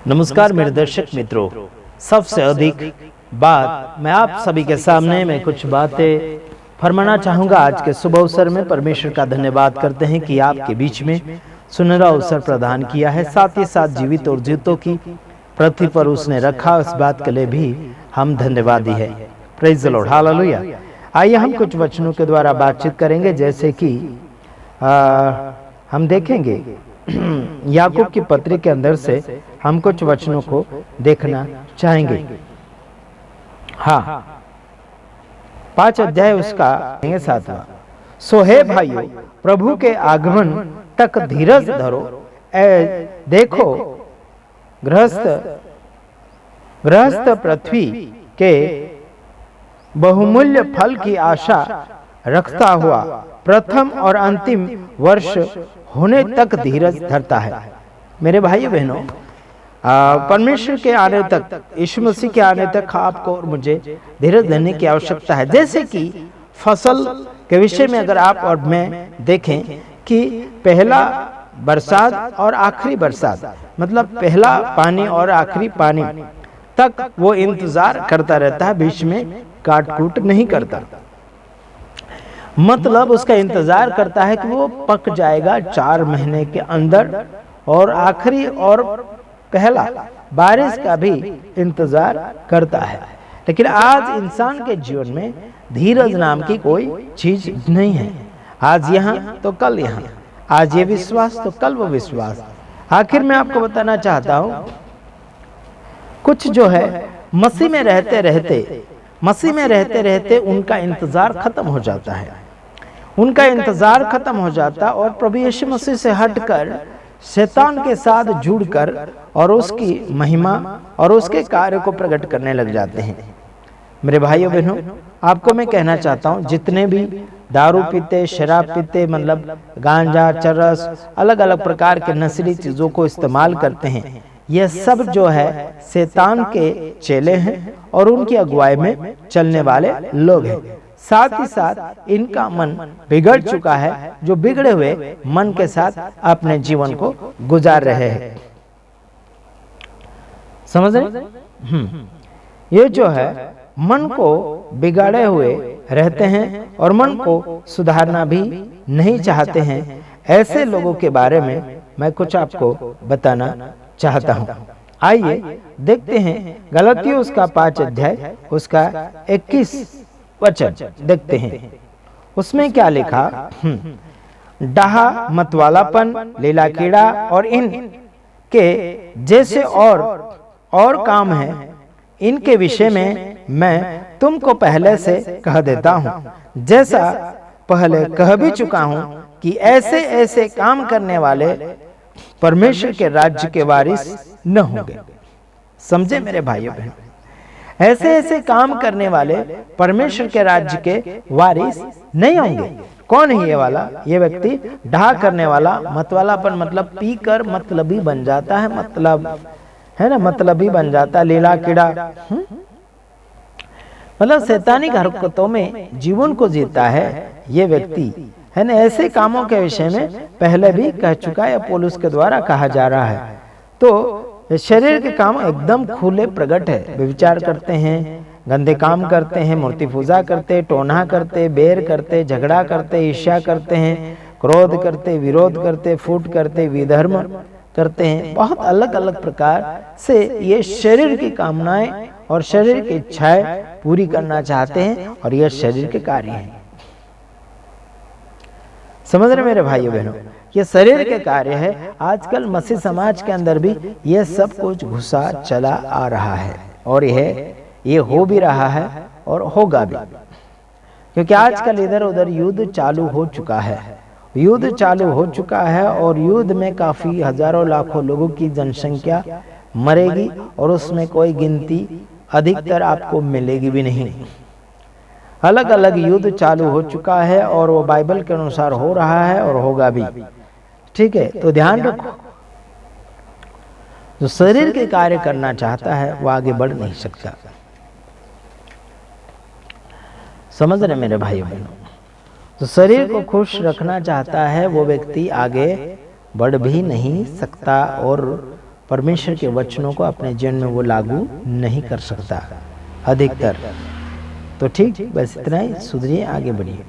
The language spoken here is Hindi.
नमस्कार मेरे दर्शक मित्रों, सबसे अधिक बात मैं आप सभी के सामने में कुछ बातें फरमाना चाहूँगा। आज के शुभ अवसर में परमेश्वर का धन्यवाद करते हैं कि आपके बीच में सुनहरा अवसर प्रदान किया है, साथ ही साथ जीवित और जीवितों की पृथ्वी पर उसने रखा, उस बात के लिए भी हम धन्यवादी है। Praise the Lord, hallelujah. आइए हम कुछ वचनों के द्वारा बातचीत करेंगे, जैसे कि हम देखेंगे याकूब की पत्री के अंदर से हम कुछ वचनों को देखना चाहेंगे। हाँ, 5 अध्याय उसका 7वां। सो हे भाइयों, प्रभु के आगमन तक धीरज धरो। देखो, गृहस्थ पृथ्वी के बहुमूल्य फल की आशा रखता हुआ प्रथम और अंतिम वर्ष होने तक धीरज धरता है। मेरे भाई बहनों, परमेश्वर के आने तक, यीशु मसीह के आने तक आपको और मुझे धीरज धरने की आवश्यकता है। जैसे कि फसल के विषय में अगर आप और मैं देखें कि पहला बरसात और आखिरी बरसात, मतलब पहला पानी और आखिरी पानी तक वो इंतजार करता रहता है, बीच में काट कूट नहीं करता। मतलब उसका इंतजार करता है कि वो पक जाएगा 4 महीने के अंदर, और आखिरी और पहला बारिश का भी इंतजार करता है। लेकिन आज इंसान के जीवन में धीरज नाम की कोई चीज नहीं है। आज यहाँ तो कल यहाँ, आज ये विश्वास तो कल वो विश्वास। आखिर में आपको बताना चाहता हूँ, कुछ जो है मसीह में रहते रहते उनका इंतजार खत्म हो जाता है, उनका इंतजार खत्म हो जाता और प्रभु यीशु मसीह से हटकर शैतान के साथ जुड़कर और उसकी महिमा और उसके कार्य को प्रकट करने लग जाते हैं। मेरे भाइयों बहनों, आपको मैं कहना चाहता हूँ, जितने भी दारू पीते, शराब पीते, मतलब गांजा, चरस, अलग अलग प्रकार के नशीली चीजों को इस्तेमाल करते हैं, ये सब जो है शैतान के चेले हैं और उनकी अगुवाई में चलने वाले लोग हैं। साथ ही साथ इनका मन बिगड़ चुका है, जो बिगड़े हुए मन के साथ अपने जीवन को गुजार रहे हैं। समझ रहे? ये जो है मन को बिगाड़े हुए रहते हैं और मन को सुधारना भी नहीं चाहते हैं। ऐसे लोगों के बारे में मैं कुछ आपको बताना चाहता हूँ। आइए देखते हैं गलतियों उसका 5 अध्याय उसका 21 वचन देखते हैं। उसमें क्या लिखा? डाहा, मतवालापन, लीला कीड़ा और इन के जैसे और काम है, इनके विषय में मैं तुमको पहले से कह देता हूँ, जैसा पहले कह भी चुका हूँ कि ऐसे काम करने वाले परमेश्वर के राज्य के वारिस न होंगे। समझे मेरे भाइयों बहनों? ऐसे काम करने वाले परमेश्वर के राज्य के वारिस नहीं होंगे। कौन है ये वाला? ये व्यक्ति ढा करने वाला, मतवालापन मतलब पीकर मतलबी बन जाता है, मतलब है ना, मतलबी बन जाता है, लीला कीड़ा, मतलब शैतानिक हरकतों में जीवन को जीता है ये व्यक्ति, है ना। ऐसे कामों के विषय में पहले भी कह चुका है, पौलुस के द्वारा कहा जा रहा है। तो शरीर के काम एकदम खुले प्रकट है। व्यभिचार करते हैं, गंदे काम करते हैं, मूर्ति पूजा करते, टोना करते, बैर करते, झगड़ा करते, ईर्ष्या करते हैं, क्रोध करते, विरोध करते, फूट करते, विधर्म करते हैं। बहुत अलग अलग प्रकार से ये शरीर की कामनाएं और शरीर की इच्छाएं पूरी करना चाहते हैं, और यह शरीर के कार्य हैं। समझ रहे मेरे भाइयों बहनों? ये शरीर के कार्य है। आजकल मसीह समाज के अंदर भी ये सब कुछ घुसा चला आ रहा है, और ये हो भी रहा है और होगा भी, क्योंकि आजकल इधर उधर युद्ध चालू हो चुका है। युद्ध चालू हो चुका है और युद्ध में काफी हजारों लाखों लोगों की जनसंख्या मरेगी, और उसमें कोई गिनती अधिकतर आपको मिलेगी भी नहीं। अलग अलग युद्ध चालू हो चुका है और वो बाइबल के अनुसार हो रहा है और होगा भी। ठीक है, तो ध्यान रखो, जो शरीर के कार्य करना चाहता है वो आगे बढ़ नहीं सकता। समझ रहे मेरे भाइयों बहनों? तो शरीर को खुश रखना चाहता है वो व्यक्ति आगे बढ़ भी नहीं सकता, और परमेश्वर के वचनों को अपने जीवन में वो लागू नहीं कर सकता अधिकतर। तो ठीक, बस इतना ही। सुधरिए, आगे बढ़िए।